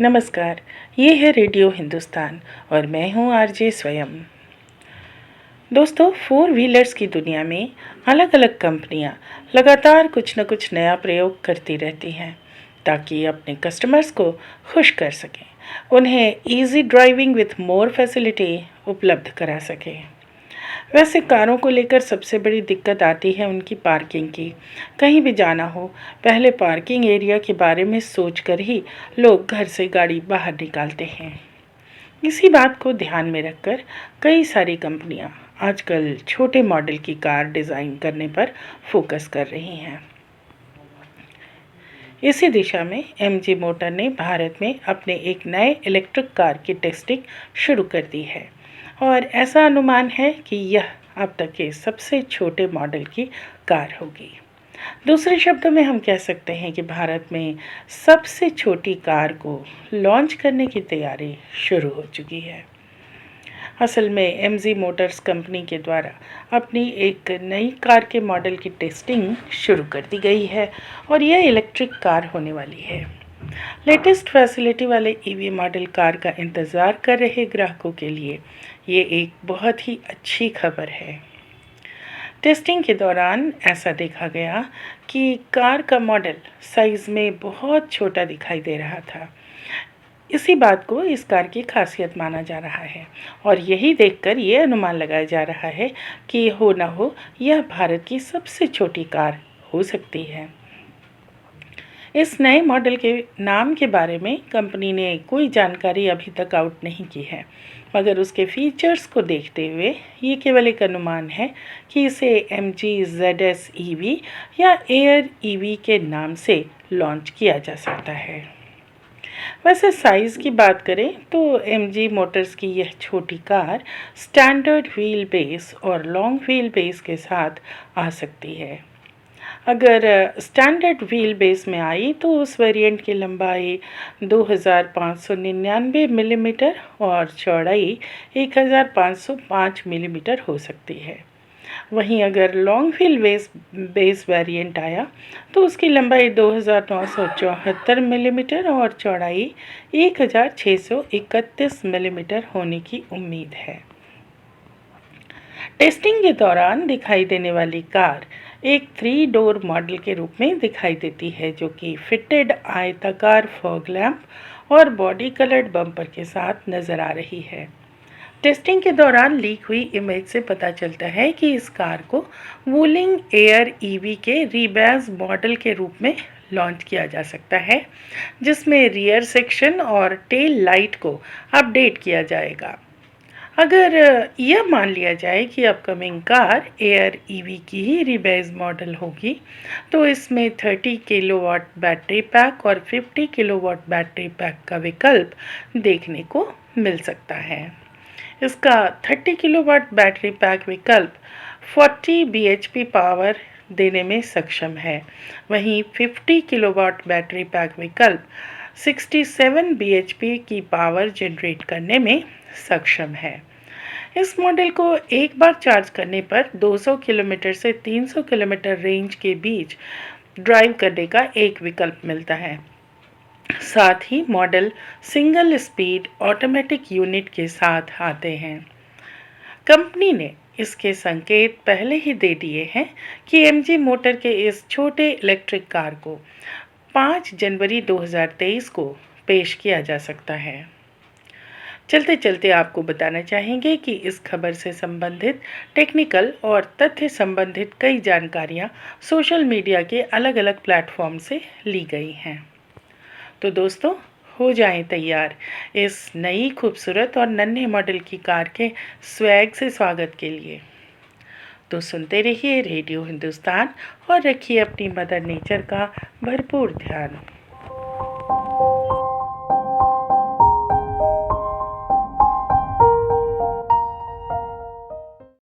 नमस्कार, ये है रेडियो हिंदुस्तान और मैं हूँ आरजे स्वयं। दोस्तों, फोर व्हीलर्स की दुनिया में अलग अलग कंपनियाँ लगातार कुछ न कुछ नया प्रयोग करती रहती हैं ताकि अपने कस्टमर्स को खुश कर सकें, उन्हें easy driving with more facility उपलब्ध करा सकें। वैसे कारों को लेकर सबसे बड़ी दिक्कत आती है उनकी पार्किंग की। कहीं भी जाना हो, पहले पार्किंग एरिया के बारे में सोचकर ही लोग घर से गाड़ी बाहर निकालते हैं। इसी बात को ध्यान में रखकर कई सारी कंपनियां आजकल छोटे मॉडल की कार डिज़ाइन करने पर फोकस कर रही हैं। इसी दिशा में एमजी मोटर ने भारत में अपने एक नए इलेक्ट्रिक कार की टेस्टिंग शुरू कर दी है और ऐसा अनुमान है कि यह अब तक के सबसे छोटे मॉडल की कार होगी। दूसरे शब्दों में हम कह सकते हैं कि भारत में सबसे छोटी कार को लॉन्च करने की तैयारी शुरू हो चुकी है। असल में एमजी मोटर्स कंपनी के द्वारा अपनी एक नई कार के मॉडल की टेस्टिंग शुरू कर दी गई है और यह इलेक्ट्रिक कार होने वाली है। लेटेस्ट फैसिलिटी वाले ईवी मॉडल कार का इंतज़ार कर रहे ग्राहकों के लिए ये एक बहुत ही अच्छी खबर है। टेस्टिंग के दौरान ऐसा देखा गया कि कार का मॉडल साइज़ में बहुत छोटा दिखाई दे रहा था। इसी बात को इस कार की खासियत माना जा रहा है और यही देखकर ये अनुमान लगाया जा रहा है कि हो ना हो यह भारत की सबसे छोटी कार हो सकती है। इस नए मॉडल के नाम के बारे में कंपनी ने कोई जानकारी अभी तक आउट नहीं की है, मगर उसके फीचर्स को देखते हुए ये केवल एक अनुमान है कि इसे MG ZS EV या एयर EV के नाम से लॉन्च किया जा सकता है। वैसे साइज़ की बात करें तो MG मोटर्स की यह छोटी कार स्टैंडर्ड व्हील बेस और लॉन्ग व्हील बेस के साथ आ सकती है। अगर स्टैंडर्ड व्हील बेस में आई तो उस वेरिएंट की लंबाई 2599 मिलीमीटर और चौड़ाई 1505 मिलीमीटर हो सकती है। वहीं अगर लॉन्ग व्हील बेस वेरिएंट आया तो उसकी लंबाई 2974 मिलीमीटर और चौड़ाई 1631 मिलीमीटर होने की उम्मीद है। टेस्टिंग के दौरान दिखाई देने वाली कार एक 3 डोर मॉडल के रूप में दिखाई देती है, जो कि फिटेड आयताकार फॉग लैंप और बॉडी कलर्ड बम्पर के साथ नज़र आ रही है। टेस्टिंग के दौरान लीक हुई इमेज से पता चलता है कि इस कार को वूलिंग एयर EV के रीबैज मॉडल के रूप में लॉन्च किया जा सकता है, जिसमें रियर सेक्शन और टेल लाइट को अपडेट किया जाएगा। अगर यह मान लिया जाए कि अपकमिंग कार एयर EV की ही रिवाइज मॉडल होगी तो इसमें 30 किलोवाट बैटरी पैक और 50 किलोवाट बैटरी पैक का विकल्प देखने को मिल सकता है। इसका 30 किलोवाट बैटरी पैक विकल्प 40 bhp पावर देने में सक्षम है, वहीं 50 किलोवाट बैटरी पैक विकल्प 67 bhp की पावर जनरेट करने में सक्षम है। इस मॉडल को एक बार चार्ज करने पर 200 किलोमीटर से 300 किलोमीटर रेंज के बीच ड्राइव करने का एक विकल्प मिलता है। साथ ही model single speed automatic unit के साथ आते हैं। कंपनी ने इसके संकेत पहले ही दे दिए हैं कि MG मोटर के इस छोटे इलेक्ट्रिक कार को 5 जनवरी 2023 को पेश किया जा सकता है। चलते चलते आपको बताना चाहेंगे कि इस खबर से संबंधित टेक्निकल और तथ्य संबंधित कई जानकारियाँ सोशल मीडिया के अलग अलग प्लेटफॉर्म से ली गई हैं। तो दोस्तों, हो जाएं तैयार इस नई खूबसूरत और नन्हे मॉडल की कार के स्वैग से स्वागत के लिए। तो सुनते रहिए रेडियो हिंदुस्तान और रखिए अपनी मदर नेचर का भरपूर ध्यान।